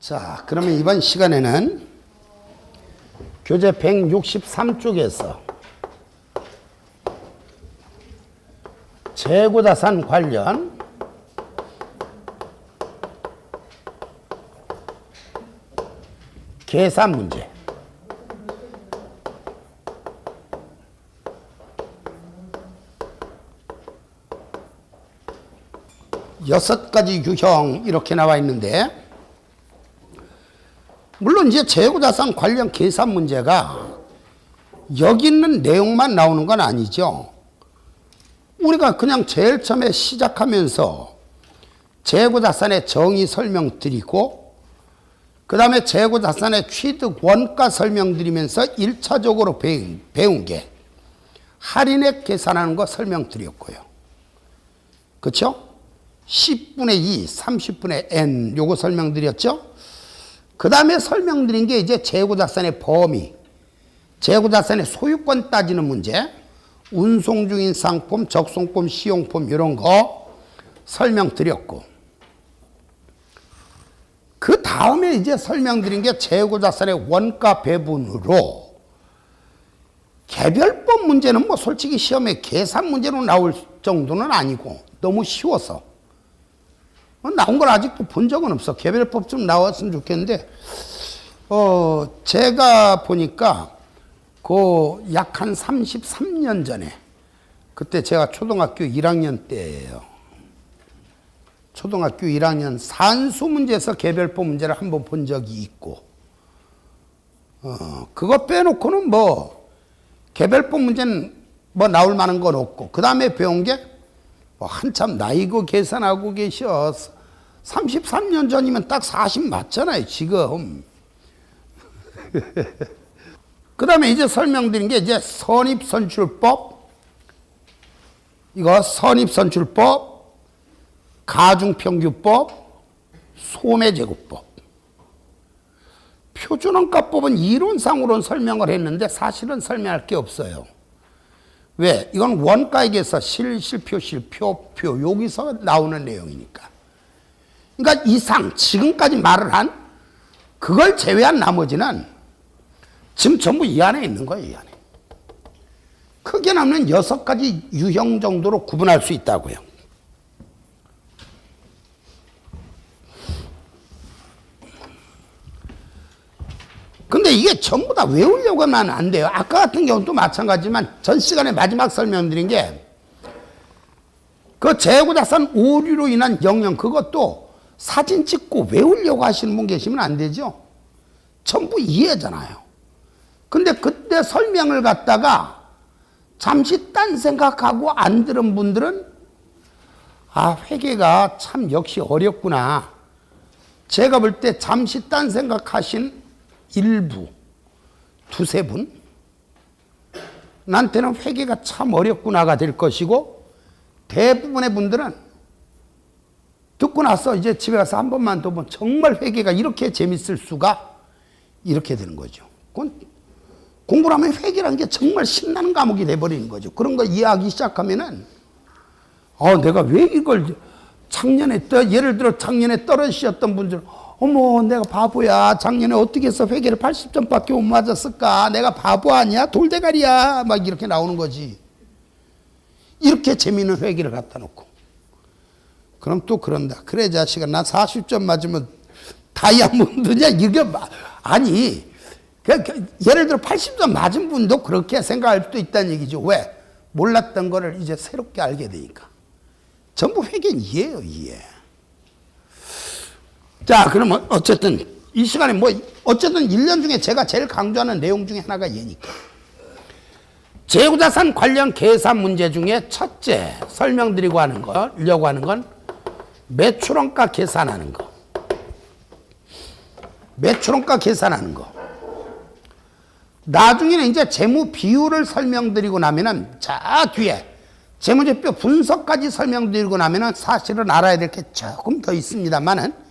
자, 그러면 이번 시간에는 교재 163쪽에서 재고자산 관련 계산 문제, 여섯 가지 유형 이렇게 나와 있는데, 물론 이제 재고자산 관련 계산 문제가 여기 있는 내용만 나오는 건 아니죠. 우리가 그냥 제일 처음에 시작하면서 재고자산의 정의 설명드리고, 그 다음에 재고자산의 취득 원가 설명드리면서 1차적으로 배운 게 할인액 계산하는 거 설명드렸고요. 그렇죠? 10분의 2, 30분의 n 요거 설명드렸죠? 그 다음에 설명드린 게 이제 재고자산의 범위, 재고자산의 소유권 따지는 문제, 운송 중인 상품, 적송품, 시용품 이런 거 설명드렸고, 그 다음에 이제 설명드린 게 재고자산의 원가 배분으로, 개별법 문제는 뭐 솔직히 시험에 계산 문제로 나올 정도는 아니고 너무 쉬워서 나온 걸 아직도 본 적은 없어. 개별법 좀 나왔으면 좋겠는데, 제가 보니까 그 약 한 33년 전에, 그때 제가 초등학교 1학년 때예요. 초등학교 1학년 산수 문제에서 개별법 문제를 한번 본 적이 있고, 그거 빼놓고는 뭐 개별법 문제는 뭐 나올 만한 건 없고, 그 다음에 배운 게 뭐 한참 나이고 계산하고 계셔. 33년 전이면 딱 40 맞잖아요, 지금. 그 다음에 이제 설명드린 게 이제 선입선출법, 이거 선입선출법, 가중평균법, 소매제곱법. 표준원가법은 이론상으로는 설명을 했는데 사실은 설명할 게 없어요. 왜? 이건 원가액에서 실표, 여기서 나오는 내용이니까. 그러니까 이상, 지금까지 말을 한 그걸 제외한 나머지는 지금 전부 이 안에 있는 거예요, 이 안에. 크게 나누면 6가지 유형 정도로 구분할 수 있다고요. 근데 이게 전부 다 외우려고 하면 안 돼요. 아까 같은 경우는 또 마찬가지지만 전 시간에 마지막 설명드린 게 그 재고자산 오류로 인한 영향, 그것도 사진 찍고 외우려고 하시는 분 계시면 안 되죠. 전부 이해잖아요. 근데 그때 설명을 갖다가 잠시 딴 생각하고 안 들은 분들은 아, 회계가 참 역시 어렵구나. 제가 볼 때 잠시 딴 생각하신 일부, 두세 분, 나한테는 회계가 참 어렵구나가 될 것이고, 대부분의 분들은 듣고 나서 이제 집에 가서 한 번만 더 보면 정말 회계가 이렇게 재밌을 수가, 이렇게 되는 거죠. 그건 공부를 하면 회계라는 게 정말 신나는 과목이 돼버리는 거죠. 그런 거 이해하기 시작하면은, 내가 왜 이걸 작년에, 예를 들어 작년에 떨어지셨던 분들은, 어머, 내가 바보야. 작년에 어떻게 해서 회계를 80점밖에 못 맞았을까? 내가 바보 아니야? 돌대가리야? 막 이렇게 나오는 거지. 이렇게 재미있는 회계를 갖다 놓고. 그럼 또 그런다. 그래, 자식아, 나 40점 맞으면 다이아몬드냐? 이게, 아니, 예를 들어 80점 맞은 분도 그렇게 생각할 수도 있다는 얘기죠. 왜? 몰랐던 거를 이제 새롭게 알게 되니까. 전부 회계는 이해예요, 이해. 자, 그러면 어쨌든 이 시간에 어쨌든 1년 중에 제가 제일 강조하는 내용 중에 하나가 얘니까. 재고자산 관련 계산 문제 중에 첫째 설명드리려고 하는 건 매출원가 계산하는 거. 매출원가 계산하는 거. 나중에는 이제 재무 비율을 설명드리고 나면은, 자, 뒤에 재무제표 분석까지 설명드리고 나면은 사실은 알아야 될 게 조금 더 있습니다만은,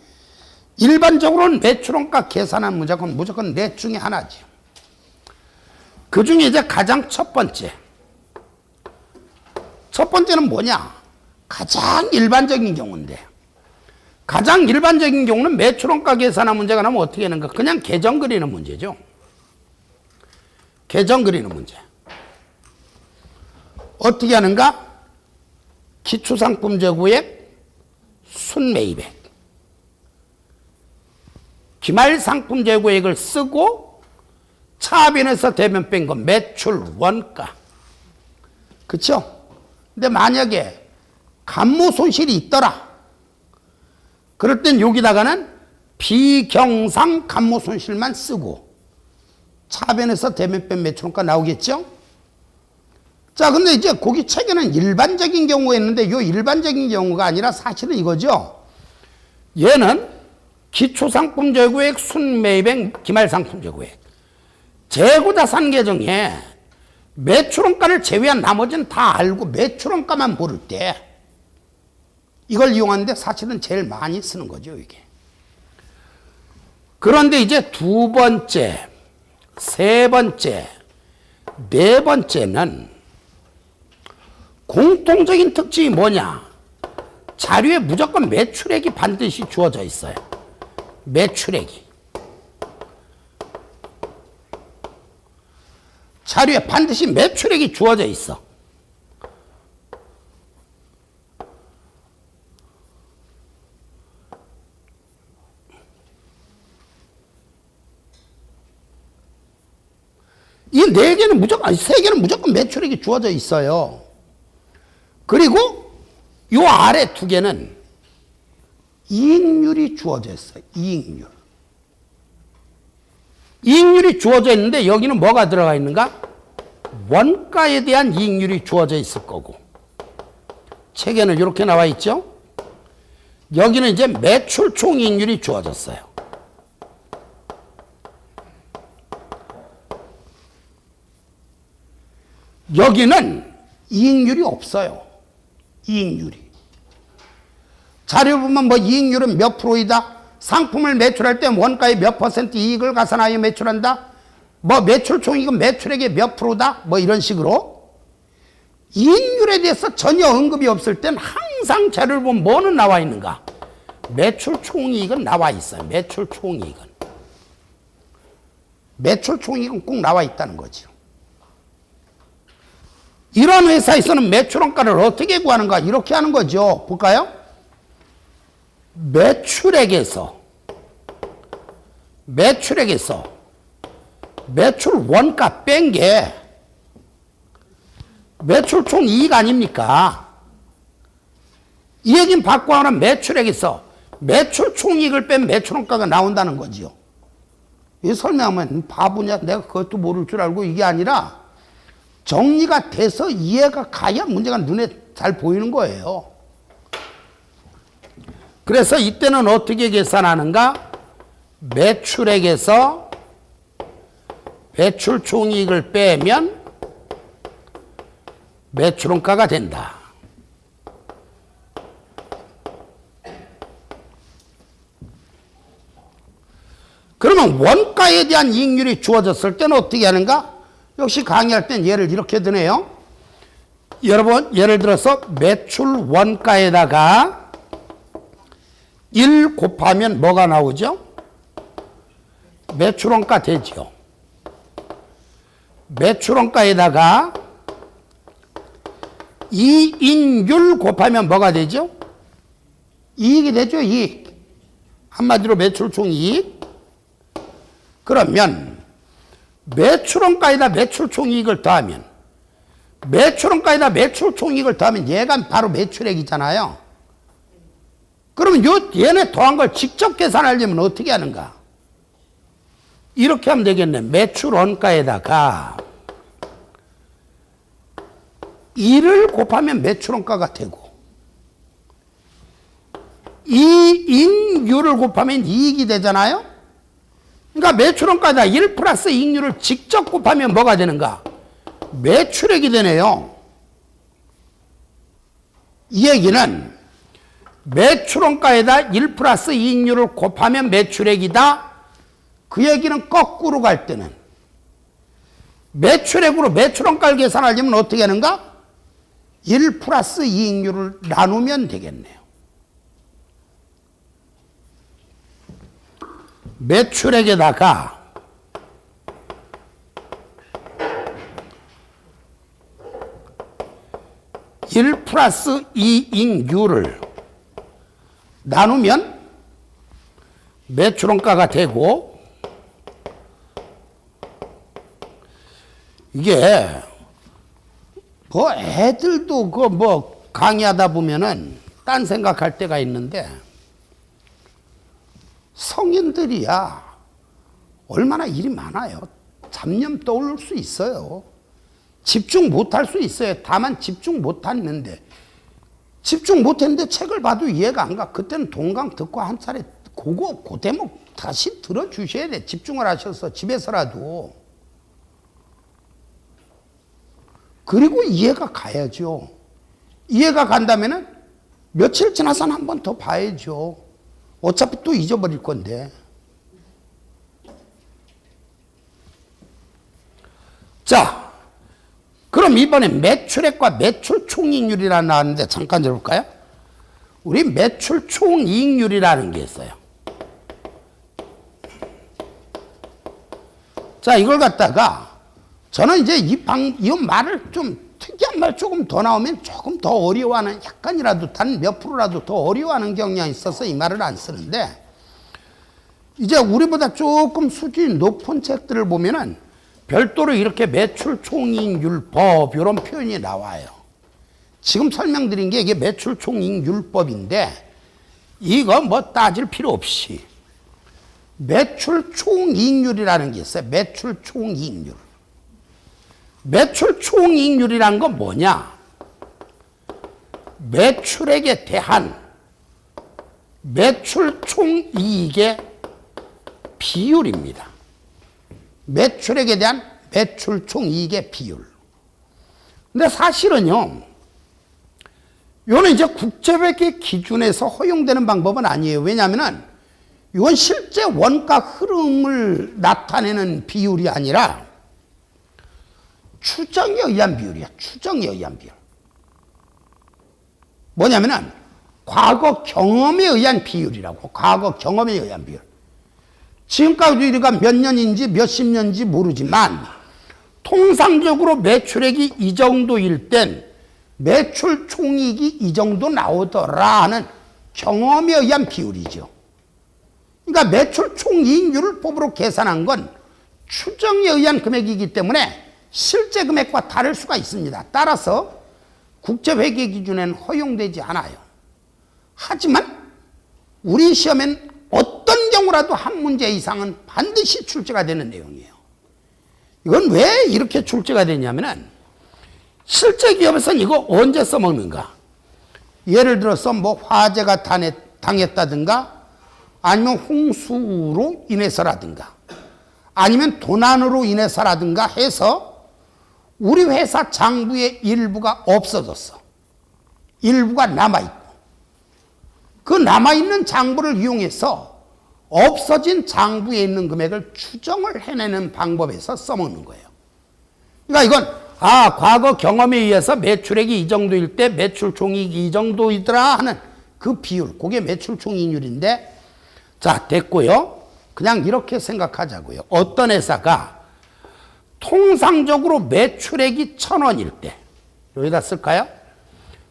일반적으로는 매출원가 계산한 문제는 무조건 넷 중에 하나지. 그 중에 이제 가장 첫 번째는 뭐냐? 가장 일반적인 경우인데, 가장 일반적인 경우는 매출원가 계산한 문제가 나면 어떻게 하는가? 그냥 계정 그리는 문제죠. 계정 그리는 문제. 어떻게 하는가? 기초상품 재고액, 순매입액. 기말상품 재고액을 쓰고 차변에서 대변 뺀 거 매출 원가. 그쵸? 근데 만약에 감모 손실이 있더라. 그럴 땐 여기다가는 비경상 감모 손실만 쓰고 차변에서 대변 뺀 매출원가 나오겠죠? 자, 근데 이제 거기 책에는 일반적인 경우가 있는데 이 일반적인 경우가 아니라 사실은 이거죠. 얘는 기초상품 재고액, 순매입액, 기말상품 재고액. 재고자산 계정에 매출원가를 제외한 나머지는 다 알고 매출원가만 모를 때 이걸 이용하는데 사실은 제일 많이 쓰는 거죠, 이게. 그런데 이제 두 번째, 세 번째, 네 번째는 공통적인 특징이 뭐냐? 자료에 무조건 매출액이 반드시 주어져 있어요. 매출액이. 자료에 반드시 매출액이 주어져 있어. 이 네 개는 무조건, 세 개는 무조건 매출액이 주어져 있어요. 그리고 요 아래 두 개는 이익률이 주어져 있어요. 이익률. 이익률이 주어져 있는데 여기는 뭐가 들어가 있는가? 원가에 대한 이익률이 주어져 있을 거고. 책에는 이렇게 나와 있죠? 여기는 이제 매출 총이익률이 주어졌어요. 여기는 이익률이 없어요. 이익률이. 자료 보면 뭐 이익률은 몇 프로이다. 상품을 매출할 때 원가의 몇 퍼센트 이익을 가산하여 매출한다. 뭐 매출 총이익은 매출액의 몇 프로다. 뭐 이런 식으로. 이익률에 대해서 전혀 언급이 없을 땐 항상 자료를 보면 뭐는 나와 있는가? 매출 총이익은 나와 있어요. 매출 총이익은. 매출 총이익은 꼭 나와 있다는 거죠. 이런 회사에서는 매출원가를 어떻게 구하는가? 이렇게 하는 거죠. 볼까요? 매출 원가 뺀 게 매출 총 이익 아닙니까? 이 얘기는 받고 하는 매출액에서 매출 총 이익을 뺀 매출원가가 나온다는 거죠. 이 설명하면 바보냐? 내가 그것도 모를 줄 알고 이게 아니라 정리가 돼서 이해가 가야 문제가 눈에 잘 보이는 거예요. 그래서 이때는 어떻게 계산하는가? 매출액에서 매출 총이익을 빼면 매출원가가 된다. 그러면 원가에 대한 이익률이 주어졌을 때는 어떻게 하는가? 역시 강의할 땐 예를 이렇게 드네요. 여러분, 예를 들어서 매출 원가에다가 1 곱하면 뭐가 나오죠? 매출원가 되죠. 매출원가에다가 이익률 곱하면 뭐가 되죠? 이익이 되죠, 이익. 한마디로 매출 총이익. 그러면 매출원가에다 매출 총이익을 더하면 매출원가에다 매출 총이익을 더하면 얘가 바로 매출액이잖아요. 그러면 얘네 더한 걸 직접 계산하려면 어떻게 하는가? 이렇게 하면 되겠네. 매출원가에다가 1을 곱하면 매출원가가 되고 이익률을 곱하면 이익이 되잖아요. 그러니까 매출원가에다 1 플러스 이익률을 직접 곱하면 뭐가 되는가? 매출액이 되네요. 이 얘기는 매출원가에다 1 플러스 이익률을 곱하면 매출액이다. 그 얘기는 거꾸로 갈 때는 매출액으로 매출원가를 계산하려면 어떻게 하는가? 1 플러스 이익률을 나누면 되겠네요. 매출액에다가 (1 플러스 이익률을) 나누면 매출원가가 되고, 이게 뭐 애들도 그 뭐 강의하다 보면은 딴 생각할 때가 있는데, 성인들이야 얼마나 일이 많아요. 잡념 떠올 수 있어요. 집중 못할 수 있어요. 다만 집중 못했는데, 집중 못했는데 책을 봐도 이해가 안 가. 그때는 동강 듣고 한 차례 그 대목 다시 들어주셔야 돼. 집중을 하셔서 집에서라도. 그리고 이해가 가야죠. 이해가 간다면은 며칠 지나서는 한 번 더 봐야죠. 어차피 또 잊어버릴 건데. 자, 그럼 이번에 매출액과 매출 총이익률이라 나왔는데 잠깐 들어볼까요? 우리 매출 총이익률이라는 게 있어요. 자, 이걸 갖다가 저는 이제 이 말을 좀 특이한 말 조금 더 나오면 조금 더 어려워하는, 약간이라도 단 몇 프로라도 더 어려워하는 경향이 있어서 이 말을 안 쓰는데, 이제 우리보다 조금 수준이 높은 책들을 보면은 별도로 이렇게 매출 총이익률법 이런 표현이 나와요. 지금 설명드린 게 이게 매출 총이익률법인데, 이거 뭐 따질 필요 없이 매출 총이익률이라는 게 있어요. 매출 총이익률. 매출 총이익률이란 건 뭐냐? 매출액에 대한 매출 총이익의 비율입니다. 매출액에 대한 매출 총이익의 비율. 근데 사실은요, 이거는 이제 국제회계 기준에서 허용되는 방법은 아니에요. 왜냐하면 이건 실제 원가 흐름을 나타내는 비율이 아니라 추정에 의한 비율이야. 추정에 의한 비율. 뭐냐면은 과거 경험에 의한 비율이라고. 과거 경험에 의한 비율. 지금까지 우리가 몇 년인지 몇십 년인지 모르지만 통상적으로 매출액이 이 정도일 땐 매출 총이익이 이 정도 나오더라 하는 경험에 의한 비율이죠. 그러니까 매출 총이익률을 법으로 계산한 건 추정에 의한 금액이기 때문에 실제 금액과 다를 수가 있습니다. 따라서 국제회계 기준에는 허용되지 않아요. 하지만 우리 시험엔 어떤 경우라도 한 문제 이상은 반드시 출제가 되는 내용이에요. 이건 왜 이렇게 출제가 되냐면은 실제 기업에서는 이거 언제 써먹는가? 예를 들어서 뭐 화재가 당했다든가, 아니면 홍수로 인해서라든가, 아니면 도난으로 인해서라든가 해서 우리 회사 장부의 일부가 없어졌어. 일부가 남아있고, 그 남아있는 장부를 이용해서 없어진 장부에 있는 금액을 추정을 해내는 방법에서 써먹는 거예요. 그러니까 이건 과거 경험에 의해서 매출액이 이 정도일 때 매출 총이익이 이 정도이더라 하는 그 비율, 그게 매출 총이익률인데, 자, 됐고요. 그냥 이렇게 생각하자고요. 어떤 회사가 통상적으로 매출액이 1,000원일 때, 여기다 쓸까요?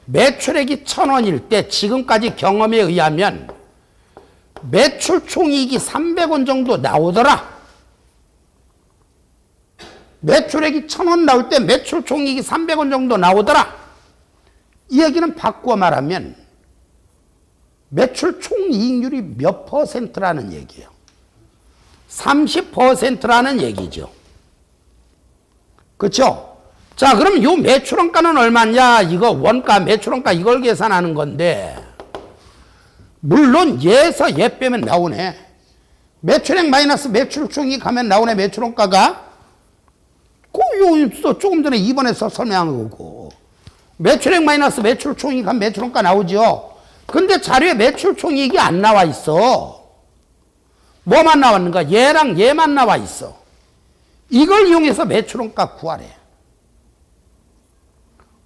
매출액이 1,000원일 때 지금까지 경험에 의하면 매출 총이익이 300원 정도 나오더라. 매출액이 1,000원 나올 때 매출 총이익이 300원 정도 나오더라. 이 얘기는 바꾸어 말하면 매출 총이익률이 몇 %라는 얘기예요. 30%라는 얘기죠. 그렇죠? 자, 그럼 요 매출원가는 얼마냐? 이거 원가, 매출원가 이걸 계산하는 건데, 물론 예에서 예 빼면 나오네. 매출액 마이너스 매출 총이익 하면 나오네. 매출원가가 요 조금 전에 2번에서 설명한 거고, 매출액 마이너스 매출 총이익 하면 매출원가 나오죠. 근데 자료에 매출 총이익이 안 나와 있어. 뭐만 나왔는가? 얘랑 얘만 나와 있어. 이걸 이용해서 매출원가 구하래.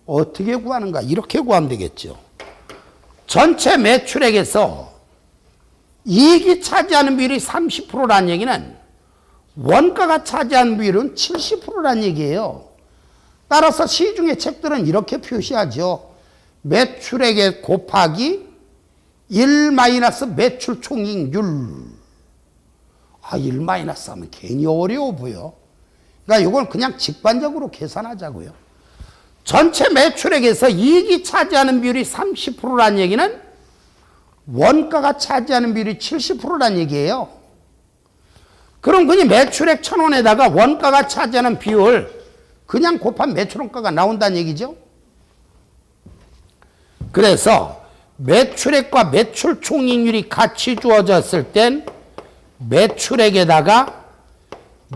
어떻게 구하는가? 이렇게 구하면 되겠죠. 전체 매출액에서 이익이 차지하는 비율이 30%라는 얘기는 원가가 차지하는 비율은 70%라는 얘기예요. 따라서 시중의 책들은 이렇게 표시하죠. 매출액에 곱하기 1 마이너스 매출 총이익률. 1 마이너스 하면 괜히 어려워 보여. 그러니까 이걸 그냥 직관적으로 계산하자고요. 전체 매출액에서 이익이 차지하는 비율이 30%라는 얘기는 원가가 차지하는 비율이 70%라는 얘기예요. 그럼 그냥 매출액 1,000원에다가 원가가 차지하는 비율 그냥 곱한 매출원가가 나온다는 얘기죠. 그래서 매출액과 매출 총이익률이 같이 주어졌을 땐 매출액에다가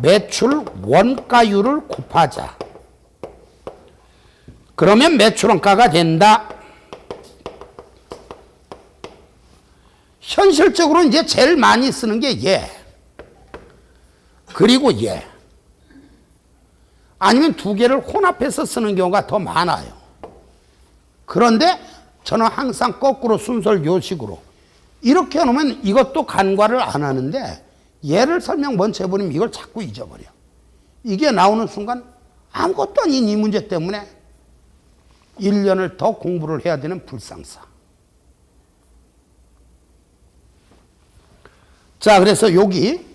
매출 원가율을 곱하자. 그러면 매출원가가 된다. 현실적으로 이제 제일 많이 쓰는 게 얘. 그리고 얘. 아니면 두 개를 혼합해서 쓰는 경우가 더 많아요. 그런데 저는 항상 거꾸로 순서를 요식으로 이렇게 해놓으면 이것도 간과를 안 하는데 얘를 설명 먼저 해버리면 이걸 자꾸 잊어버려. 이게 나오는 순간 아무것도 아닌 이 문제 때문에 1년을 더 공부를 해야 되는 불상사. 자, 그래서 여기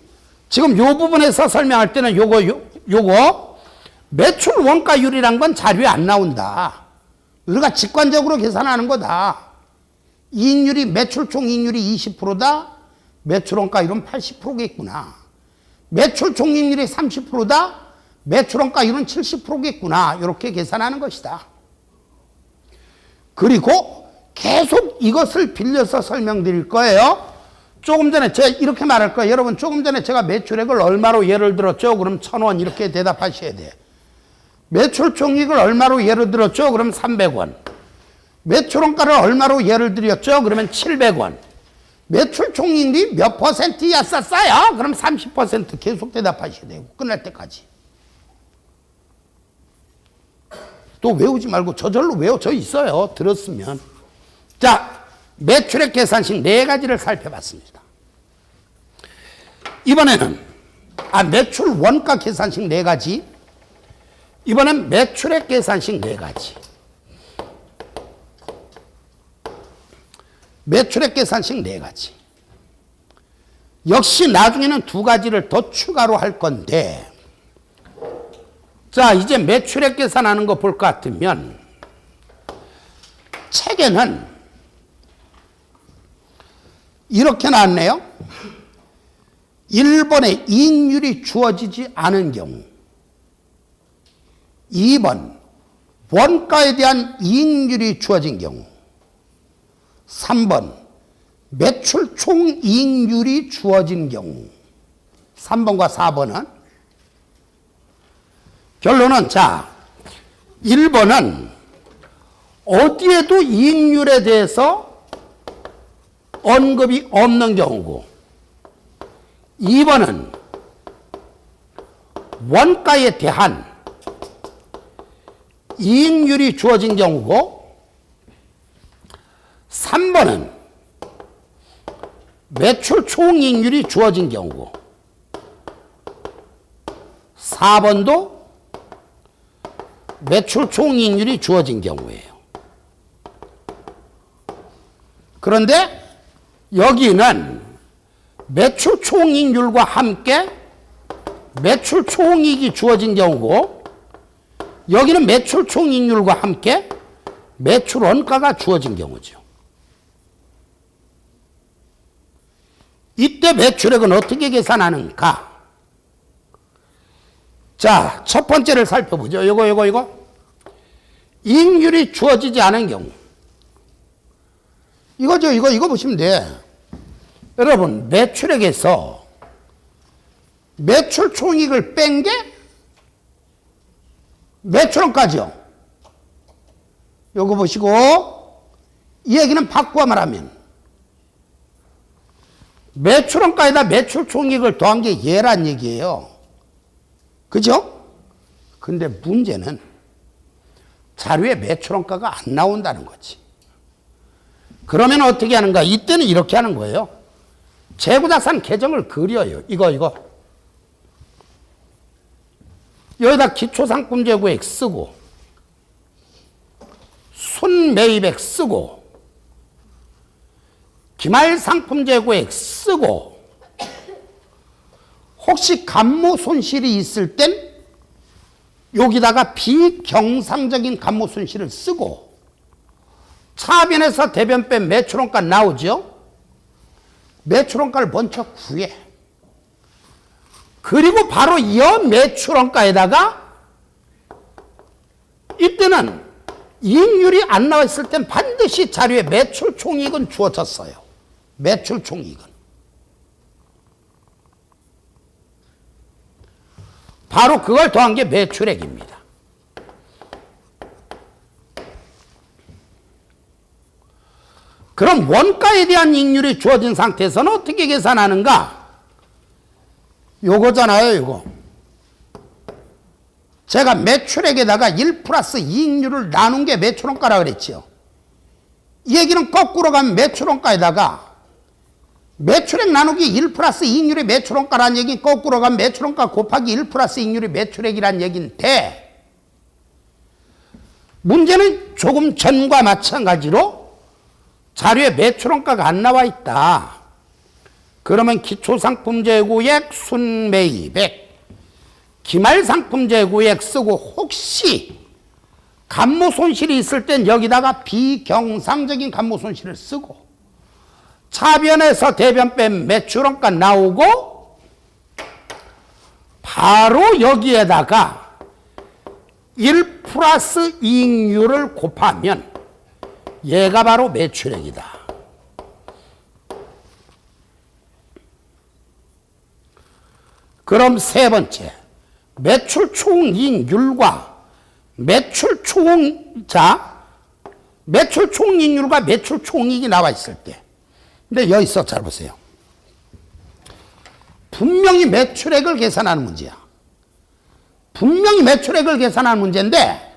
지금 요 부분에서 설명할 때는 요거 매출 원가율이란 건 자료에 안 나온다. 우리가 직관적으로 계산하는 거다. 이익률이 매출 총이익률이 20%다. 매출 원가율은 80%겠구나. 매출 총이익률이 30%다. 매출 원가율은 70%겠구나. 이렇게 계산하는 것이다. 그리고 계속 이것을 빌려서 설명드릴 거예요. 조금 전에 제가 이렇게 말할 거예요. 여러분 조금 전에 제가 매출액을 얼마로 예를 들었죠? 그럼 1,000원 이렇게 대답하셔야 돼요. 매출 총이익을 얼마로 예를 들었죠? 그럼 300원. 매출 원가를 얼마로 예를 들었죠? 그러면 700원. 매출 총이익이 몇 퍼센트야 싸요? 그럼 30% 계속 대답하셔야 되고 끝날 때까지. 또 외우지 말고 저절로 외워져 있어요. 들었으면. 자, 매출액 계산식 4가지를 살펴봤습니다. 이번에는 매출 원가 계산식 4가지. 이번엔 매출액 계산식 4가지. 매출액 계산식 4가지. 역시 나중에는 2가지를 더 추가로 할 건데, 자, 이제 매출액 계산하는 거 볼 것 같으면 책에는 이렇게 나왔네요. 1번에 이익률이 주어지지 않은 경우, 2번 원가에 대한 이익률이 주어진 경우, 3번 매출 총이익률이 주어진 경우. 3번과 4번은 결론은, 자, 1번은 어디에도 이익률에 대해서 언급이 없는 경우고, 2번은 원가에 대한 이익률이 주어진 경우고, 3번은 매출 총이익률이 주어진 경우고, 4번도 매출 총이익률이 주어진 경우예요. 그런데 여기는 매출 총이익률과 함께 매출 총이익이 주어진 경우고, 여기는 매출 총이익률과 함께 매출 원가가 주어진 경우죠. 이때 매출액은 어떻게 계산하는가? 자, 첫 번째를 살펴보죠. 이거. 이익률이 주어지지 않은 경우. 이거죠. 이거 보시면 돼. 여러분, 매출액에서 매출 총이익을 뺀 게 매출원가죠. 요거 보시고, 이 얘기는 바꾸어 말하면 매출원가에다 매출 총이익을 더한 게 얘란 얘기예요. 그죠? 근데 문제는 자료에 매출원가가 안 나온다는 거지. 그러면 어떻게 하는가? 이때는 이렇게 하는 거예요. 재고자산 계정을 그려요. 이거. 여기다 기초상품재고액 쓰고, 순매입액 쓰고, 기말상품재고액 쓰고, 혹시 감모손실이 있을 땐 여기다가 비경상적인 감모손실을 쓰고, 차변에서 대변 뺀 매출원가 나오죠? 매출원가를 먼저 구해. 그리고 바로 이 매출원가에다가 이때는 이익률이 안 나와 있을 땐 반드시 자료에 매출 총이익은 주어졌어요. 매출 총이익은. 바로 그걸 더한 게 매출액입니다. 그럼 원가에 대한 이익률이 주어진 상태에서는 어떻게 계산하는가? 요거잖아요, 요거. 제가 매출액에다가 1 플러스 이익률을 나눈 게 매출원가라 그랬죠. 이 얘기는 거꾸로 가면 매출원가에다가 매출액 나누기 1 플러스 이익률이 매출원가라는 얘기는 거꾸로 가면 매출원가 곱하기 1 플러스 이익률이 매출액이라는 얘기인데, 문제는 조금 전과 마찬가지로 자료에 매출원가가 안 나와 있다. 그러면 기초상품재고액, 순매입액, 기말상품재고액 쓰고, 혹시 감모손실이 있을 땐 여기다가 비경상적인 감모손실을 쓰고, 차변에서 대변 뺀 매출원가 나오고, 바로 여기에다가 1 플러스 이익률을 곱하면 얘가 바로 매출액이다. 그럼 세 번째, 매출 총이익률과 매출 총이익률과 매출 총이익이 나와 있을 때, 근데 여기서 잘 보세요. 분명히 매출액을 계산하는 문제야. 분명히 매출액을 계산하는 문제인데,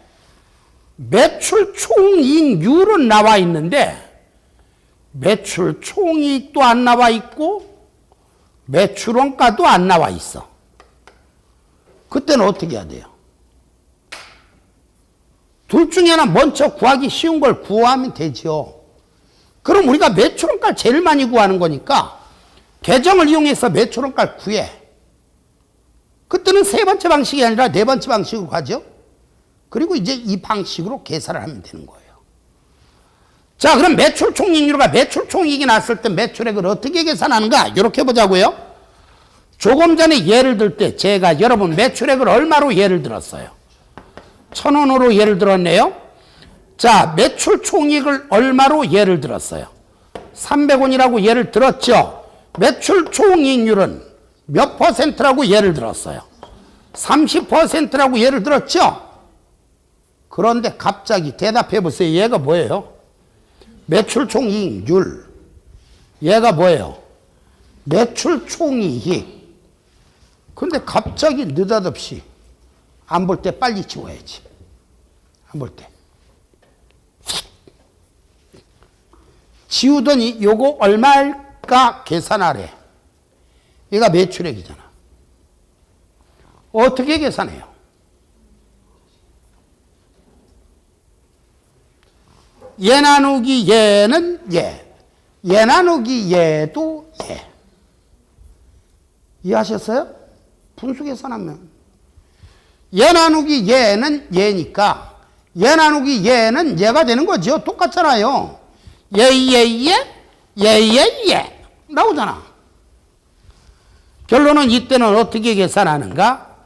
매출 총이익률은 나와 있는데 매출 총이익도 안 나와 있고 매출원가도 안 나와 있어. 그때는 어떻게 해야 돼요? 둘 중에 하나 먼저 구하기 쉬운 걸 구하면 되죠. 그럼 우리가 매출원가를 제일 많이 구하는 거니까 계정을 이용해서 매출원가를 구해. 그때는 세 번째 방식이 아니라 네 번째 방식으로 가죠. 그리고 이제 이 방식으로 계산을 하면 되는 거예요. 자, 그럼 매출 총이익률과 매출 총이익이 났을 때 매출액을 어떻게 계산하는가? 이렇게 보자고요. 조금 전에 예를 들 때 제가 여러분 매출액을 얼마로 예를 들었어요? 1,000원으로 예를 들었네요. 자, 매출 총이익을 얼마로 예를 들었어요? 300원이라고 예를 들었죠. 매출 총이익률은 몇 퍼센트라고 예를 들었어요? 30%라고 예를 들었죠. 그런데 갑자기 대답해 보세요. 얘가 뭐예요? 매출 총이익률. 얘가 뭐예요? 매출 총이익. 근데 갑자기 느닷없이 안 볼 때 빨리 지워야지. 안 볼 때. 지우더니 요거 얼마일까 계산하래. 얘가 매출액이잖아. 어떻게 계산해요? 얘 나누기 얘는 얘. 얘 나누기 얘도 얘. 이해하셨어요? 분수 계산하면. 얘 나누기 얘는 얘니까 얘 나누기 얘는 얘가 되는 거죠. 똑같잖아요. 얘 나오잖아. 결론은 이때는 어떻게 계산하는가?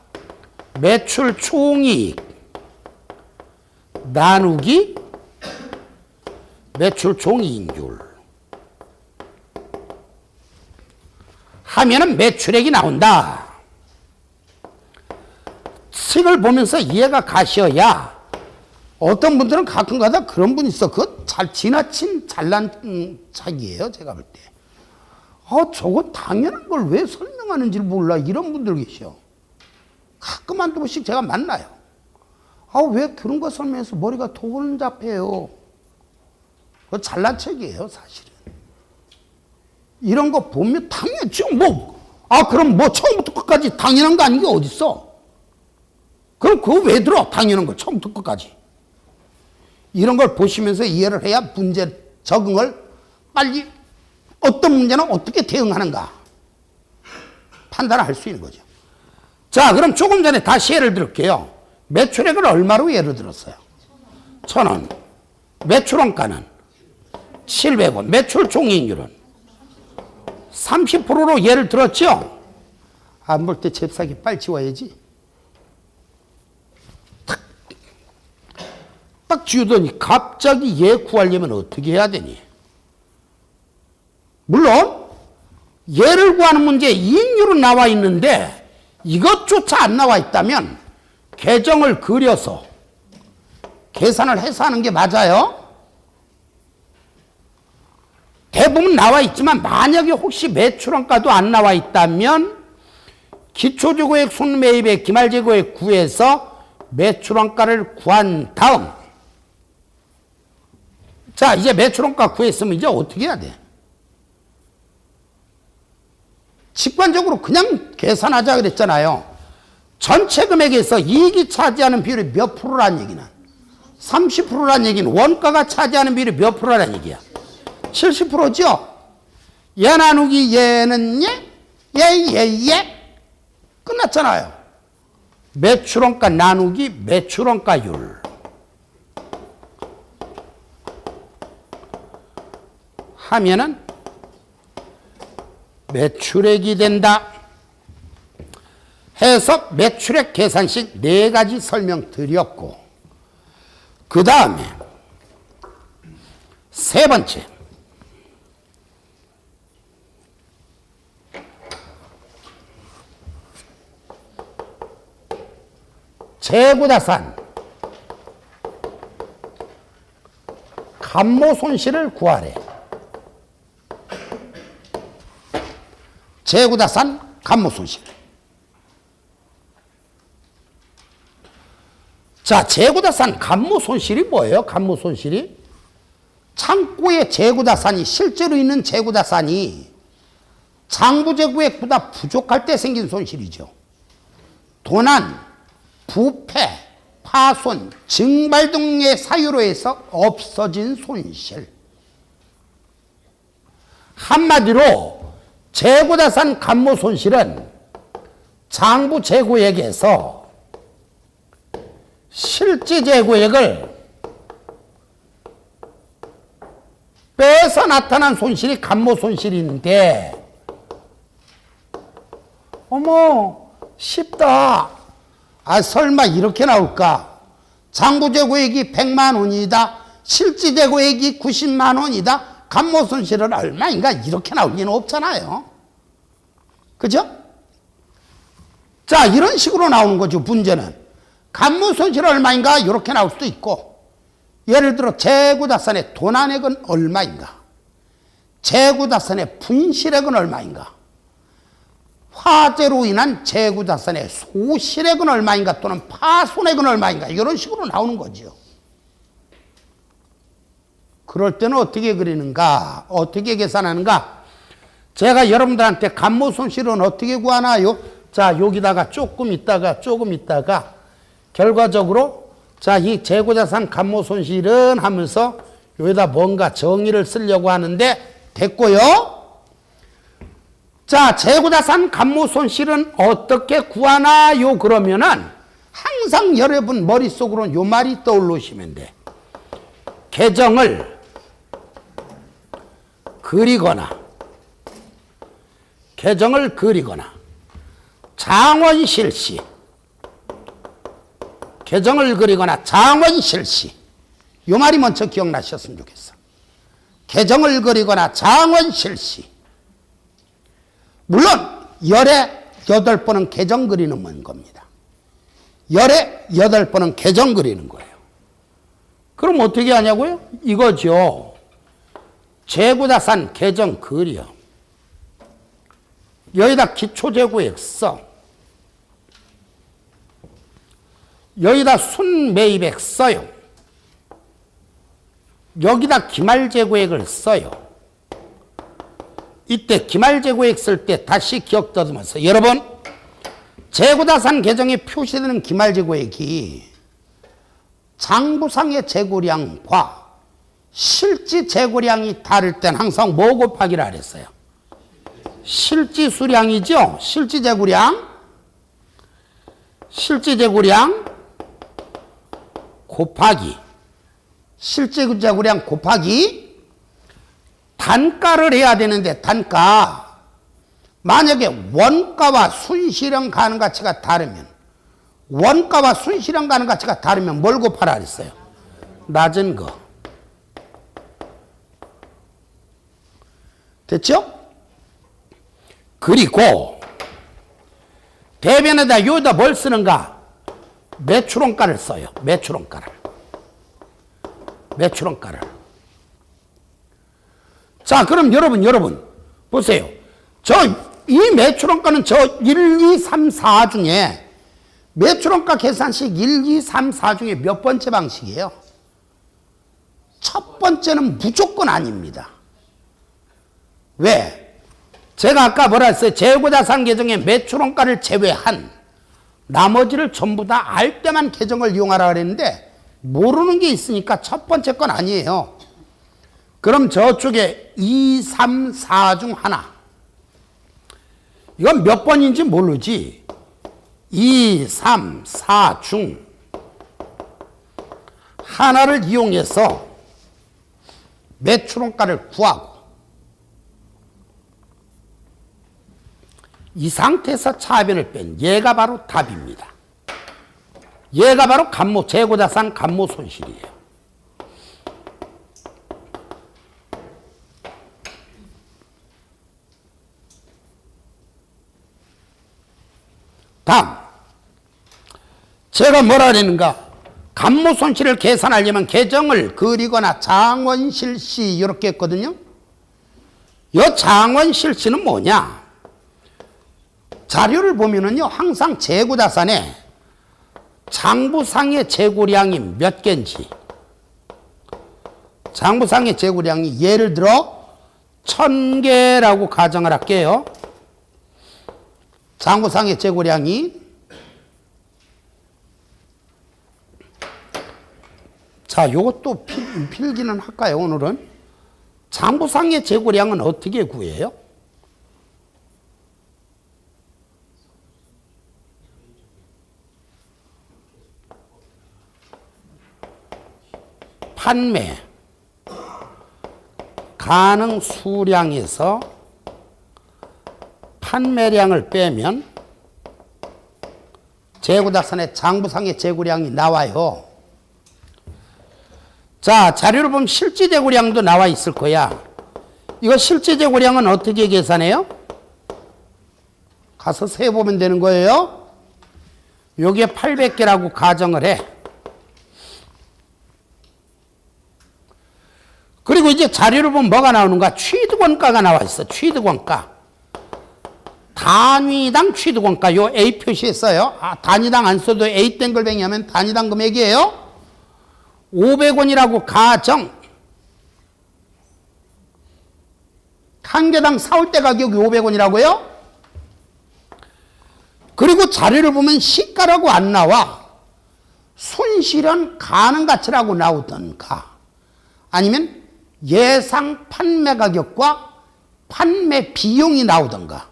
매출 총이익 나누기 매출 총이익률 하면은 매출액이 나온다. 책을 보면서 이해가 가셔야. 어떤 분들은 가끔가다 그런 분 있어. 그거 지나친 잘난 척이에요. 제가 볼 때. 저거 당연한 걸 왜 설명하는지 몰라. 이런 분들 계셔. 가끔 한두 번씩 제가 만나요. 왜 그런 거 설명해서 머리가 더 혼잡해요. 그거 잘난 척이에요, 사실은. 이런 거 보면 당연히 지금 그럼 처음부터 끝까지 당연한 거 아닌 게 어딨어? 그럼 그거 왜 들어? 당연한 거 처음부터 끝까지. 이런 걸 보시면서 이해를 해야 문제 적응을 빨리 어떤 문제는 어떻게 대응하는가 판단을 할 수 있는 거죠. 자, 그럼 조금 전에 다시 예를 들을게요. 매출액을 얼마로 예를 들었어요? 1,000원. 매출원가는 700원. 매출 총이익률은 30%로 예를 들었죠? 안 볼 때 잽싸게 빨리 지워야지. 딱 지우더니 갑자기 얘 구하려면 어떻게 해야 되니? 물론 얘를 구하는 문제에 이익률은 나와 있는데 이것조차 안 나와 있다면 계정을 그려서 계산을 해서 하는 게 맞아요. 대부분 나와 있지만 만약에 혹시 매출원가도 안 나와 있다면 기초재고액 순매입액 기말재고액 구해서 매출원가를 구한 다음, 자, 이제 매출원가 구했으면 이제 어떻게 해야 돼? 직관적으로 그냥 계산하자 그랬잖아요. 전체 금액에서 이익이 차지하는 비율이 몇 프로란 얘기는? 30%란 얘기는 원가가 차지하는 비율이 몇 프로란 얘기야? 70%죠? 얘 나누기 얘는 얘 끝났잖아요. 매출원가 나누기 매출원가율 하면은 매출액이 된다 해서 매출액 계산식 4가지 설명드렸고, 그 다음에 세 번째, 재고자산 감모손실을 구하래. 재고자산 감모손실. 자, 재고자산 감모손실이 뭐예요? 감모손실이 창고에 재고자산이 실제로 있는 재고자산이 장부재고액보다 부족할 때 생긴 손실이죠. 도난, 부패, 파손, 증발 등의 사유로 해서 없어진 손실. 한마디로 재고자산 감모손실은 장부재고액에서 실제 재고액을 빼서 나타난 손실이 감모손실인데, 어머 쉽다. 설마 이렇게 나올까? 장부재고액이 100만 원이다. 실제 재고액이 90만 원이다. 감모손실은 얼마인가? 이렇게 나올 리는 없잖아요. 그죠? 자, 이런 식으로 나오는 거죠. 문제는 감모손실 얼마인가? 이렇게 나올 수도 있고, 예를 들어 재고자산의 도난액은 얼마인가? 재고자산의 분실액은 얼마인가? 화재로 인한 재고자산의 소실액은 얼마인가? 또는 파손액은 얼마인가? 이런 식으로 나오는 거죠. 그럴 때는 어떻게 그리는가? 어떻게 계산하는가? 제가 여러분들한테 감모손실은 어떻게 구하나요? 자, 여기다가 조금 있다가 결과적으로 자, 이 재고자산 감모손실은 하면서 여기다 뭔가 정의를 쓰려고 하는데 됐고요. 자, 재고자산 감모손실은 어떻게 구하나요? 그러면은 항상 여러분 머릿속으로 요 말이 떠올르시면 돼. 계정을 그리거나 장원실시, 계정을 그리거나 장원실시, 요 말이 먼저 기억나셨으면 좋겠어. 계정을 그리거나 장원실시. 물론 열에 8번은 계정 그리는 겁니다. 열에 8번은 계정 그리는 거예요. 그럼 어떻게 하냐고요? 이거죠. 재고자산 계정 그려. 여기다 기초재고액 써. 여기다 순매입액 써요. 여기다 기말재고액을 써요. 이때 기말재고액 쓸 때 다시 기억 더듬어서 여러분 재고자산 계정에 표시되는 기말재고액이 장부상의 재고량과 실지 재고량이 다를 땐 항상 뭐 곱하기라 그랬어요? 실지 수량이죠? 실지 재고량 곱하기 실지 재고량 곱하기 단가를 해야 되는데 단가 만약에 원가와 순실현 가능 가치가 다르면 원가와 순실현 가능 가치가 다르면 뭘 곱하라 그랬어요? 낮은 거. 됐죠? 그리고 대변에다 여기다 뭘 쓰는가? 매출원가를 써요. 매출원가를. 자, 그럼 여러분 보세요. 이 매출원가는 저 1, 2, 3, 4 중에 매출원가 계산식 1, 2, 3, 4 중에 몇 번째 방식이에요? 첫 번째는 무조건 아닙니다. 왜? 제가 아까 뭐라 했어요? 재고자산 계정의 매출원가를 제외한 나머지를 전부 다 알 때만 계정을 이용하라 그랬는데 모르는 게 있으니까 첫 번째 건 아니에요. 그럼 저쪽에 2, 3, 4 중 하나. 이건 몇 번인지 모르지. 2, 3, 4 중 하나를 이용해서 매출원가를 구하고 이 상태에서 차변을 뺀 얘가 바로 답입니다. 얘가 바로 재고자산 감모 손실이에요. 다음 제가 뭐라 그랬는가? 감모 손실을 계산하려면 계정을 그리거나 장원실시 이렇게 했거든요. 이 장원실시는 뭐냐? 자료를 보면은요 항상 재고자산에 장부상의 재고량이 몇 개인지 장부상의 재고량이 예를 들어 1000개라고 가정을 할게요. 장부상의 재고량이 자, 요것도 필기는 할까요, 오늘은? 장부상의 재고량은 어떻게 구해요? 판매 가능 수량에서 판매량을 빼면 재고자산의 장부상의 재고량이 나와요. 자, 자료를 보면 실제 재고량도 나와 있을 거야. 이거 실제 재고량은 어떻게 계산해요? 가서 세보면 되는 거예요. 여기에 800개라고 가정을 해. 그리고 이제 자료를 보면 뭐가 나오는가? 취득원가가 나와 있어. 취득원가. 단위당 취득원가. 요 A 표시했어요. 단위당 안 써도 A 땡글뱅이 하면 단위당 금액이에요. 500원이라고 가정. 한 개당 사올 때 가격이 500원이라고요? 그리고 자료를 보면 시가라고 안 나와. 손실은 가능 가치라고 나오던가 아니면 예상 판매 가격과 판매 비용이 나오던가.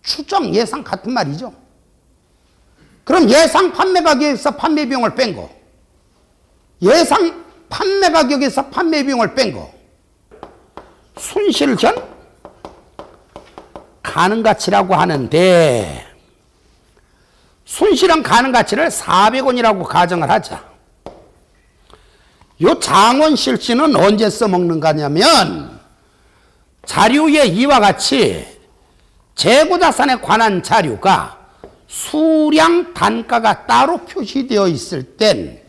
추정 예상 같은 말이죠. 그럼 예상 판매 가격에서 판매 비용을 뺀 거, 예상 판매 가격에서 판매 비용을 뺀 거, 손실전 가능 가치라고 하는데 손실은 가능 가치를 400원이라고 가정을 하자. 요 장원실시는 언제 써먹는가냐면 자료에 이와 같이 재고자산에 관한 자료가 수량 단가가 따로 표시되어 있을 땐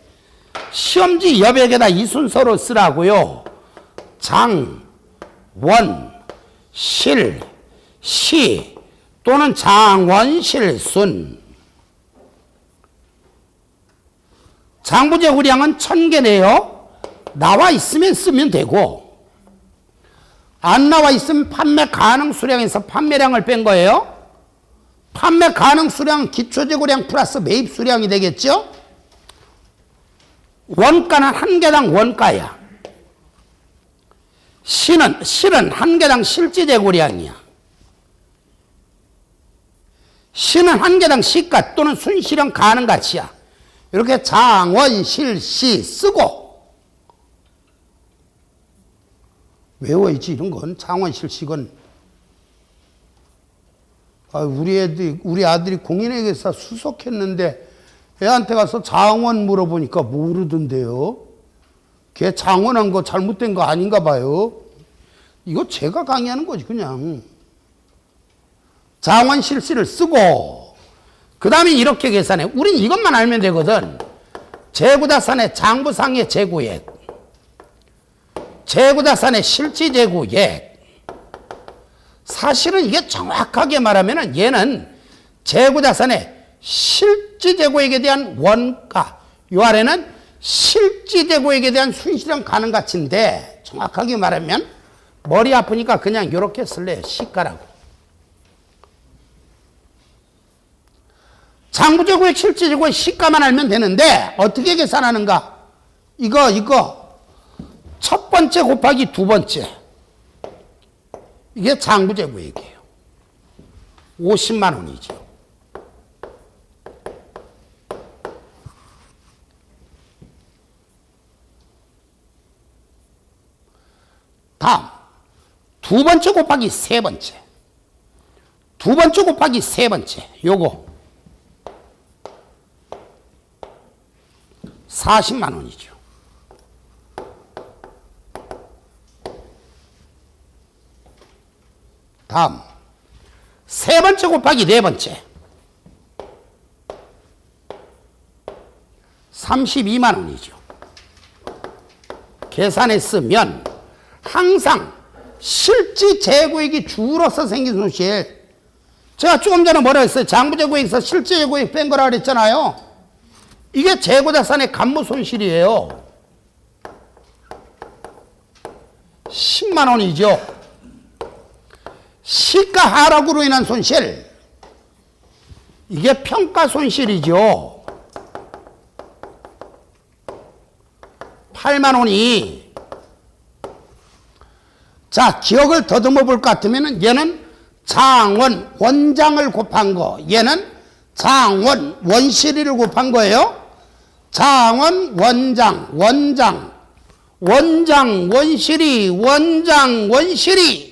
시험지 여백에다 이 순서로 쓰라고요. 장, 원, 실, 시 또는 장원실순. 장부재고량은 1000개네요. 나와 있으면 쓰면 되고 안 나와 있으면 판매 가능 수량에서 판매량을 뺀 거예요. 판매 가능 수량 기초재고량 플러스 매입 수량이 되겠죠. 원가는 한 개당 원가야. 실은 한 개당 실제 재고량이야. 실은 한 개당 시가 또는 순실현 가능 가치야. 이렇게 장원, 실, 시 쓰고 외워야지. 이런 건 장원, 실, 시건. 우리 아들이 공인회계사 수석했는데 애한테 가서 장원 물어보니까 모르던데요. 걔 장원한 거 잘못된 거 아닌가 봐요. 이거 제가 강의하는 거지 그냥. 장원, 실시를 쓰고 그 다음에 이렇게 계산해. 우린 이것만 알면 되거든. 재고자산의 장부상의 재고액, 재고자산의 실질재고액. 사실은 이게 정확하게 말하면 얘는 재고자산의 실질재고액에 대한 원가, 요 아래는 실질재고액에 대한 순실현 가능 가치인데 정확하게 말하면 머리 아프니까 그냥 이렇게 쓸래요. 시가라고. 장부재고액, 실질재고액 시가만 알면 되는데 어떻게 계산하는가? 이거 첫 번째 곱하기 두 번째, 이게 장부재고액이에요. 50만 원이죠. 다음 두 번째 곱하기 세 번째, 두 번째 곱하기 세 번째, 요거 40만 원이죠. 다음 세 번째 곱하기 네 번째 32만 원이죠. 계산했으면 항상 실질 재고액이 줄어서 생긴 손실. 제가 조금 전에 뭐라 했어요? 장부재고액에서 실질 재고액 뺀 거라 그랬잖아요. 이게 재고자산의 간무 손실이에요. 10만 원이죠. 시가 하락으로 인한 손실, 이게 평가 손실이죠. 8만 원이. 자, 기억을 더듬어 볼 것 같으면 얘는 장원, 원장을 곱한 거, 얘는 장원, 원실이를 곱한 거예요. 장원, 원장, 원장, 원실이, 원장, 원실이.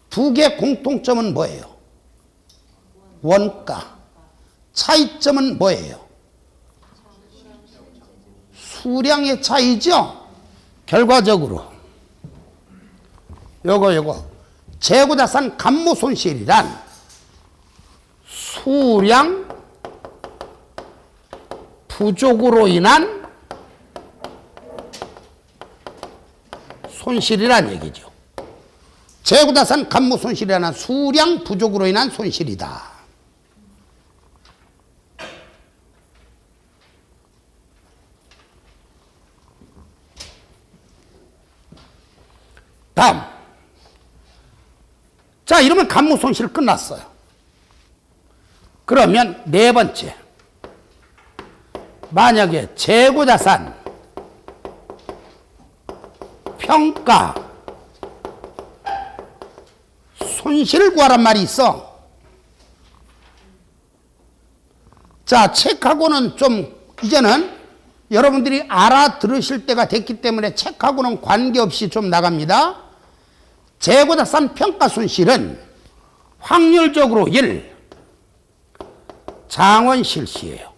두 개 공통점은 뭐예요? 원가. 차이점은 뭐예요? 수량의 차이죠? 결과적으로 요거 재고자산 간무 손실이란 수량 부족으로 인한 손실이란 얘기죠. 재고자산 간무 손실이라는 수량 부족으로 인한 손실이다. 다음. 자, 이러면 간무 손실 끝났어요. 그러면 네 번째. 만약에 재고자산 평가 손실을 구하란 말이 있어. 자, 책하고는 좀 이제는 여러분들이 알아들으실 때가 됐기 때문에 책하고는 관계없이 좀 나갑니다. 재고자산 평가 손실은 확률적으로 1, 장원 실시예요.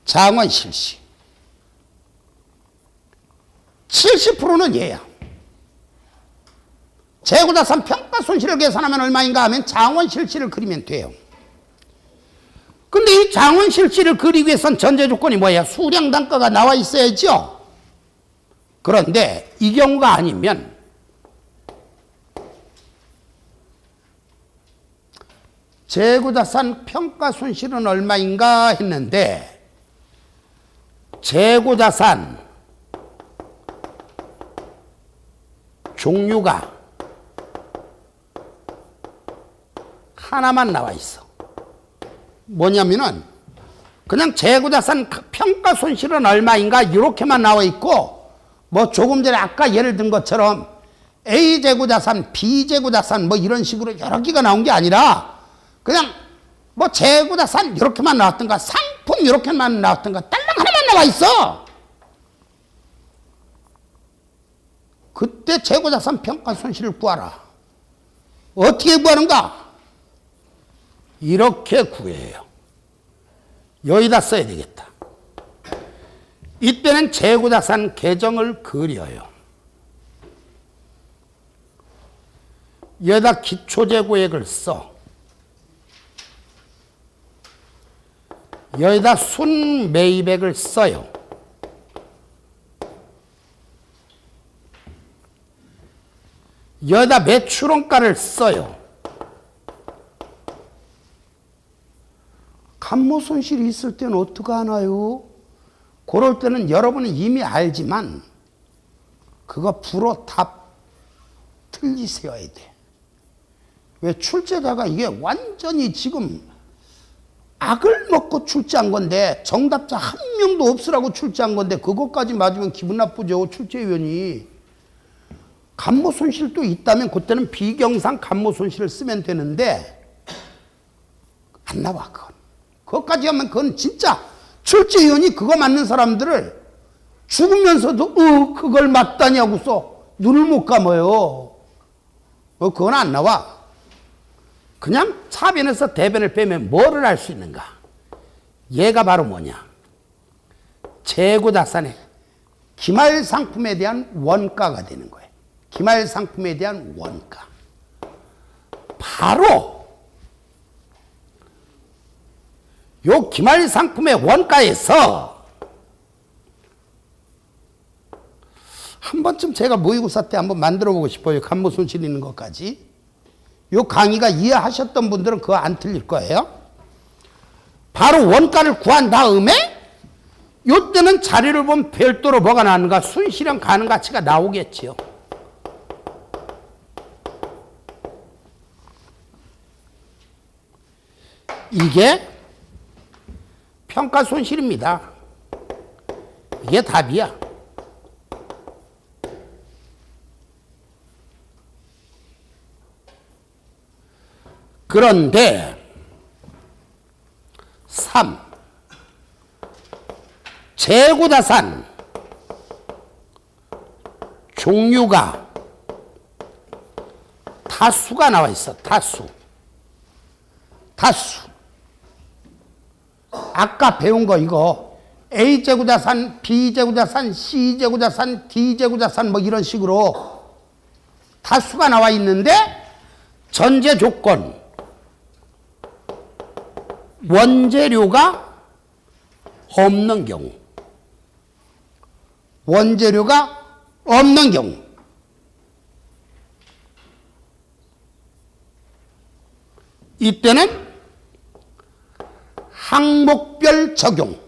장원 실시. 70%는 얘야. 재고자산 평가 손실을 계산하면 얼마인가 하면 장원 실시를 그리면 돼요. 근데 이 장원 실시를 그리기 위해선 전제 조건이 뭐야? 수량 단가가 나와 있어야죠. 그런데 이 경우가 아니면 재고자산 평가 손실은 얼마인가 했는데 재고자산 종류가 하나만 나와 있어. 뭐냐면은 그냥 재고자산 평가 손실은 얼마인가 이렇게만 나와 있고, 뭐 조금 전에 아까 예를 든 것처럼 A 재고자산, B 재고자산 뭐 이런 식으로 여러 개가 나온 게 아니라 그냥 뭐 재고자산 이렇게만 나왔던가 상품 이렇게만 나왔던가 딸랑 하나만 나와 있어. 그때 재고자산 평가 손실을 구하라. 어떻게 구하는가? 이렇게 구해요. 여기다 써야 되겠다. 이때는 재고자산 계정을 그려요. 여기다 기초재고액을 써. 여기다 순매입액을 써요. 여기다 매출원가를 써요. 감모손실이 있을 때는 어떻게 하나요? 그럴 때는 여러분은 이미 알지만 그거 불어 다 틀리세워야 돼. 왜? 출제자가 이게 완전히 지금 악을 먹고 출제한 건데, 정답자 한 명도 없으라고 출제한 건데 그것까지 맞으면 기분 나쁘죠, 출제위원이. 감모손실도 있다면 그때는 비경상 감모손실을 쓰면 되는데 안 나와. 그것까지 하면 그건 진짜 출제위원이 그거 맞는 사람들을 죽으면서도 그걸 맞다냐고서 눈을 못 감아요. 그건 안 나와. 그냥 차변에서 대변을 빼면 뭐를 할 수 있는가? 얘가 바로 뭐냐? 재고자산의 기말상품에 대한 원가가 되는 거예요. 기말상품에 대한 원가. 바로 요 기말상품의 원가에서 한 번쯤 제가 모의고사 때 한번 만들어 보고 싶어요. 감모손실 있는 것까지. 요 강의가 이해하셨던 분들은 그거 안 틀릴 거예요. 바로 원가를 구한 다음에 요때는 자료를 보면 별도로 뭐가 나는가? 순실현 가능가치가 나오겠지요. 이게 평가 손실입니다. 이게 답이야. 그런데 3. 재고자산 종류가 다수가 나와 있어. 다수. 아까 배운 거 이거 A 재고자산, B 재고자산, C 재고자산, D 재고자산 뭐 이런 식으로 다수가 나와 있는데 전제 조건 원재료가 없는 경우, 원재료가 없는 경우 이때는 항목별 적용.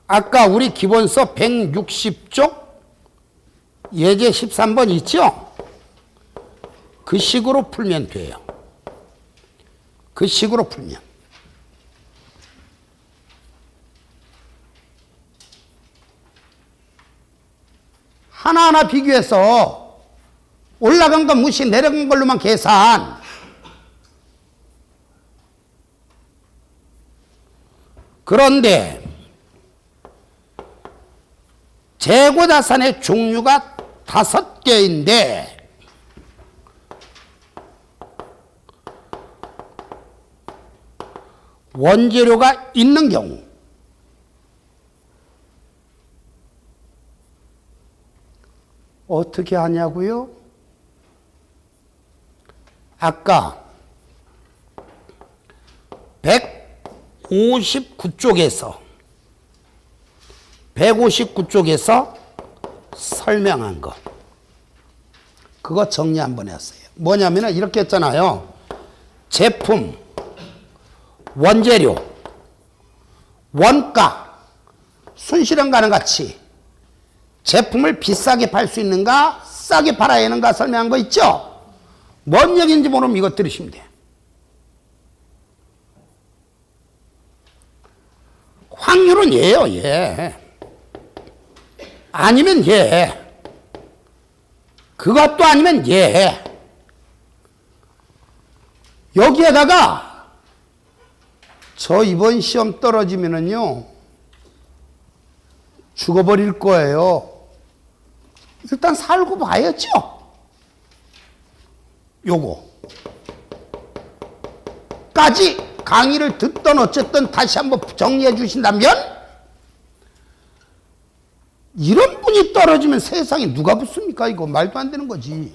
아까 우리 기본서 160쪽 예제 13번 있죠? 그 식으로 풀면 돼요. 그 식으로 풀면. 하나하나 비교해서 올라간 건 무시, 내려간 걸로만 계산. 그런데 재고자산의 종류가 5개인데 원재료가 있는 경우 어떻게 하냐고요? 아까 159쪽에서 설명한 거. 그거 정리 한번 했어요. 뭐냐면 이렇게 했잖아요. 제품, 원재료, 원가, 순실현가는 같이 제품을 비싸게 팔 수 있는가 싸게 팔아야 하는가 설명한 거 있죠? 뭔 얘기인지 모르면 이거 들으시면 돼요. 확률은 예요, 예. 아니면 예. 그것도 아니면 예. 여기에다가 저 이번 시험 떨어지면은요 죽어버릴 거예요. 일단 살고 봐야죠. 요거까지 강의를 듣던 어쨌든 다시 한번 정리해 주신다면 이런 분이 떨어지면 세상에 누가 붙습니까? 이거 말도 안 되는 거지.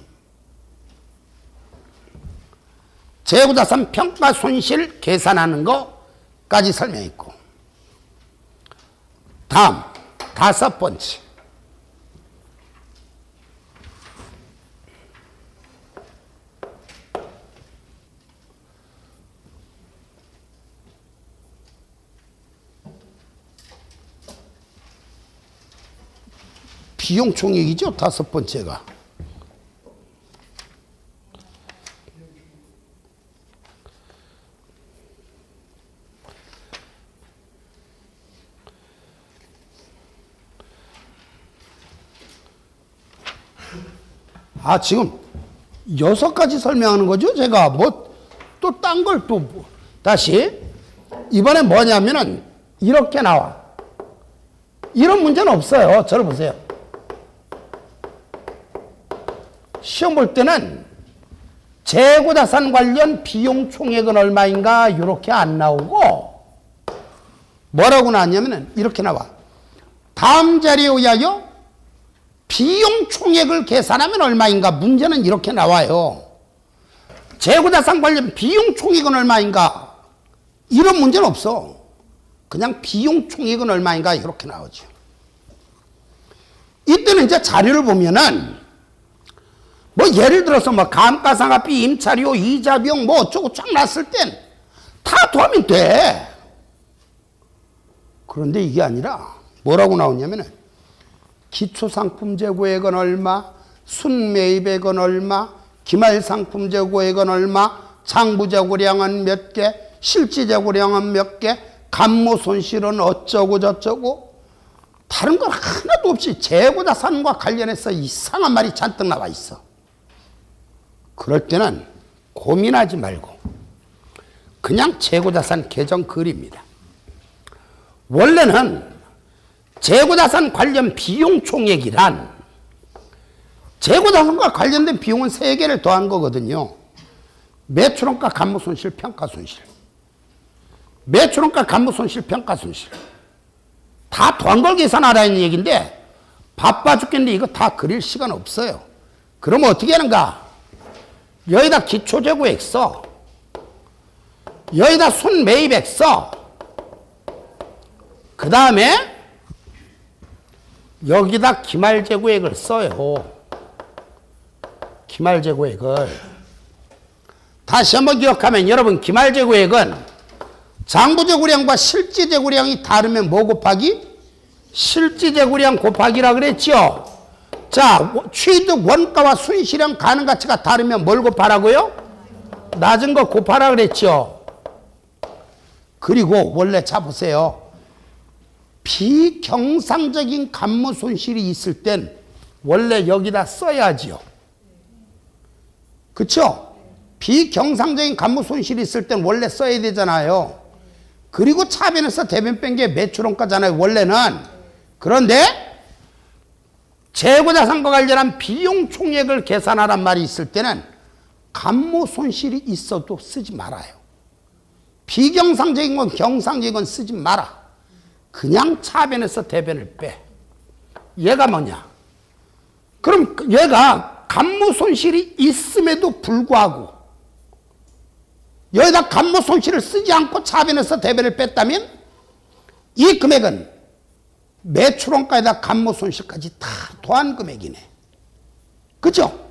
재고자산 평가 손실 계산하는 거까지 설명했고, 다음 5번째 비용 총액이죠. 5번째가 지금 6가지 설명하는 거죠. 제가 뭐 또 딴 걸 또 다시 이번에 뭐냐면은 이렇게 나와. 이런 문제는 없어요. 저를 보세요. 시험 볼 때는 재고자산 관련 비용 총액은 얼마인가 이렇게 안 나오고 뭐라고 나왔냐면은 이렇게 나와. 다음 자리에 의하여 비용 총액을 계산하면 얼마인가. 문제는 이렇게 나와요. 재고자산 관련 비용 총액은 얼마인가. 이런 문제는 없어. 그냥 비용 총액은 얼마인가 이렇게 나오죠. 이때는 이제 자료를 보면은 뭐 예를 들어서 뭐 감가상각비, 임차료, 이자 비용 뭐 어쩌고 쫙 났을 땐 다 더하면 돼. 그런데 이게 아니라 뭐라고 나오냐면은 기초상품 재고액은 얼마, 순매입액은 얼마, 기말상품 재고액은 얼마, 장부재고량은 몇 개, 실지재고량은 몇 개, 감모손실은 어쩌고 저쩌고 다른 건 하나도 없이 재고자산과 관련해서 이상한 말이 잔뜩 나와 있어. 그럴 때는 고민하지 말고 그냥 재고자산 계정 그립니다. 원래는 재고자산 관련 비용 총액이란 재고자산과 관련된 비용은 3개를 더한 거거든요. 매출원가, 감모손실, 평가손실. 매출원가, 감모손실, 평가손실. 다 더한 걸 계산하라는 얘기인데 바빠 죽겠는데 이거 다 그릴 시간 없어요. 그러면 어떻게 하는가? 여기다 기초재고액 써. 여기다 순매입액 써. 그 다음에 여기다 기말재고액을 써요. 기말재고액을. 다시 한번 기억하면 여러분 기말재고액은 장부재고량과 실지재고량이 다르면 뭐 곱하기? 실지재고량 곱하기라 그랬죠. 자, 취득 원가와 순실현 가능가치가 다르면 뭘 곱하라고요? 낮은 거 곱하라 그랬죠. 그리고 원래 자 보세요. 비경상적인 감모손실이 있을 땐 원래 여기다 써야지요. 그쵸? 비경상적인 감모손실이 있을 땐 원래 써야 되잖아요. 그리고 차변에서 대변 뺀 게 매출원가잖아요. 원래는. 그런데 재고자산과 관련한 비용 총액을 계산하란 말이 있을 때는 감모손실이 있어도 쓰지 말아요. 비경상적인 건 경상적인 건 쓰지 마라. 그냥 차변에서 대변을 빼. 얘가 뭐냐? 그럼 얘가 감모손실이 있음에도 불구하고 여기다 감모손실을 쓰지 않고 차변에서 대변을 뺐다면 이 금액은 매출원가에다 감모손실까지 다 더한 금액이네. 그죠?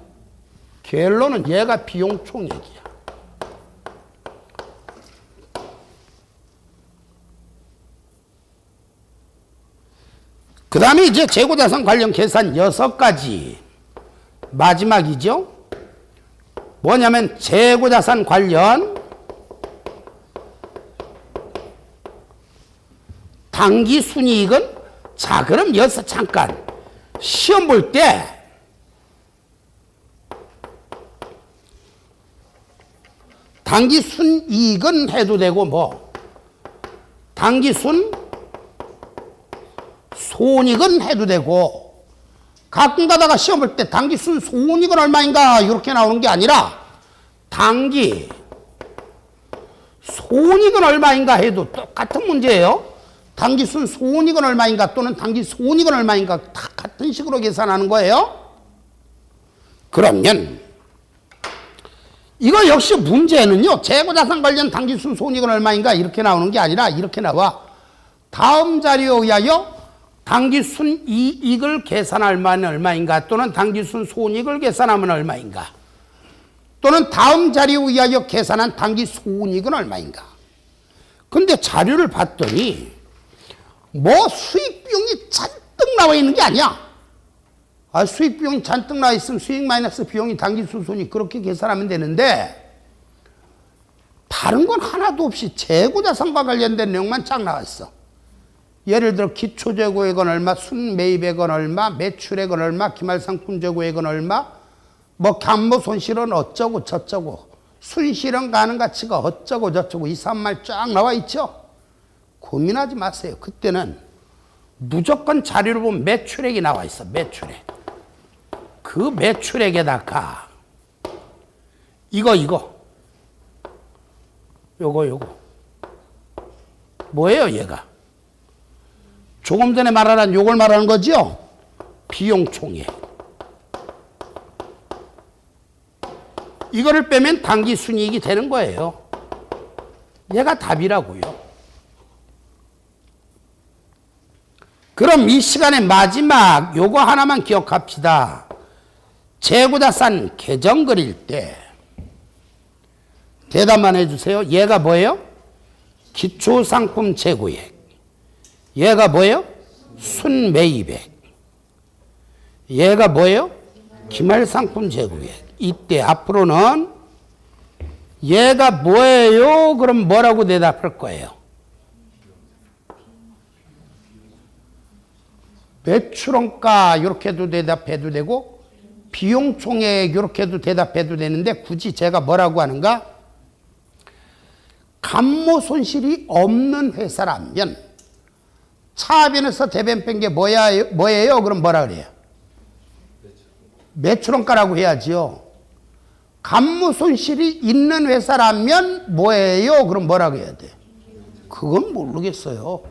결론은 얘가 비용 총액이야. 그 다음에 이제 재고자산 관련 계산 6가지. 마지막이죠. 뭐냐면 재고자산 관련 당기순이익은, 자, 그럼 여기서 잠깐 시험 볼 때 당기순이익은 해도 되고, 뭐 당기순 손익은 해도 되고, 가끔 가다가 시험 볼 때 당기순 손익은 얼마인가 이렇게 나오는 게 아니라 당기 손익은 얼마인가 해도 똑같은 문제예요. 당기순 손익은 얼마인가 또는 당기 손익은 얼마인가 다 같은 식으로 계산하는 거예요. 그러면 이거 역시 문제는요, 재고자산 관련 당기순 손익은 얼마인가 이렇게 나오는 게 아니라 이렇게 나와. 다음 자료에 의하여 당기순 이익을 계산하면 얼마인가 또는 당기순 손익을 계산하면 얼마인가 또는 다음 자료에 의하여 계산한 당기 손익은 얼마인가. 근데 자료를 봤더니 뭐 수익 비용이 잔뜩 나와 있는 게 아니야. 아, 수익 비용이 잔뜩 나와 있으면 수익 마이너스 비용이 당기순 손익 그렇게 계산하면 되는데, 다른 건 하나도 없이 재고자산과 관련된 내용만 쫙 나와 있어. 예를 들어 기초재고액은 얼마, 순매입액은 얼마, 매출액은 얼마, 기말상품재고액은 얼마, 뭐 감모손실은 어쩌고 저쩌고, 순실현 가능가치가 어쩌고 저쩌고, 이 3말 쫙 나와 있죠. 고민하지 마세요. 그때는 무조건 자료를 보면 매출액이 나와 있어. 매출액. 그 매출액에다가 요거 뭐예요 얘가? 조금 전에 말하는 요걸 말하는 거죠? 비용총액. 이거를 빼면 당기순이익이 되는 거예요. 얘가 답이라고요. 그럼 이 시간의 마지막 요거 하나만 기억합시다. 재고자산 계정 그릴 때 대답만 해주세요. 얘가 뭐예요? 기초상품 재고액. 얘가 뭐예요? 순매입액. 얘가 뭐예요? 기말상품 재고액. 이때 앞으로는 얘가 뭐예요? 그럼 뭐라고 대답할 거예요? 매출원가 이렇게도 대답해도 되고 비용총액 이렇게도 대답해도 되는데, 굳이 제가 뭐라고 하는가? 감모손실이 없는 회사라면 차변에서 대변 뺀 게 뭐예요? 그럼 뭐라 그래요? 매출원가라고 해야지요. 감모손실이 있는 회사라면 뭐예요? 그럼 뭐라고 해야 돼? 그건 모르겠어요.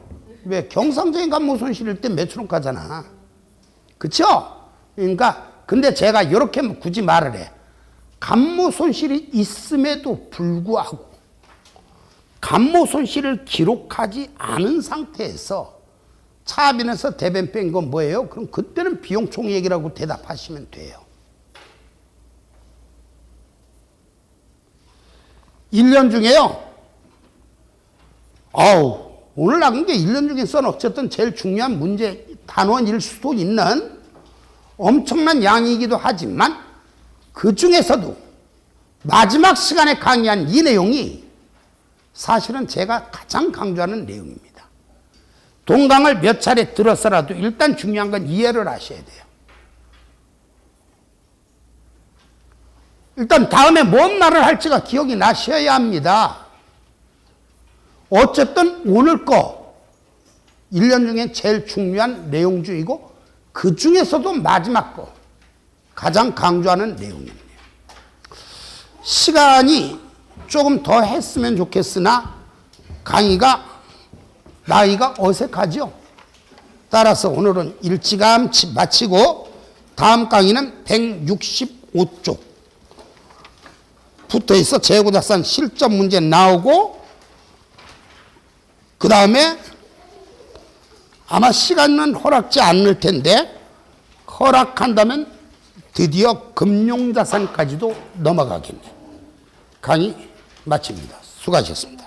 왜? 경상적인 감모손실일 때 매출원가잖아. 그쵸? 그러니까 근데 제가 이렇게 굳이 말을 해. 감모손실이 있음에도 불구하고 감모손실을 기록하지 않은 상태에서 차변에서 대변 뺀 건 뭐예요? 그럼 그때는 비용총액이라고 대답하시면 돼요. 1년 중에요. 오늘 나간 게 1년 중에서는 어쨌든 제일 중요한 문제 단원일 수도 있는 엄청난 양이기도 하지만, 그 중에서도 마지막 시간에 강의한 이 내용이 사실은 제가 가장 강조하는 내용입니다. 동강을 몇 차례 들어서라도 일단 중요한 건 이해를 하셔야 돼요. 일단 다음에 뭔 말을 할지가 기억이 나셔야 합니다. 어쨌든 오늘 거 1년 중에 제일 중요한 내용주이고, 그 중에서도 마지막 거 가장 강조하는 내용입니다. 시간이 조금 더 했으면 좋겠으나 강의가 나이가 어색하죠. 따라서 오늘은 일찌감치 마치고 다음 강의는 165쪽 붙어있어 재고자산 실전 문제 나오고, 그 다음에 아마 시간은 허락지 않을 텐데 허락한다면 드디어 금융자산까지도 넘어가겠네. 강의 마칩니다. 수고하셨습니다.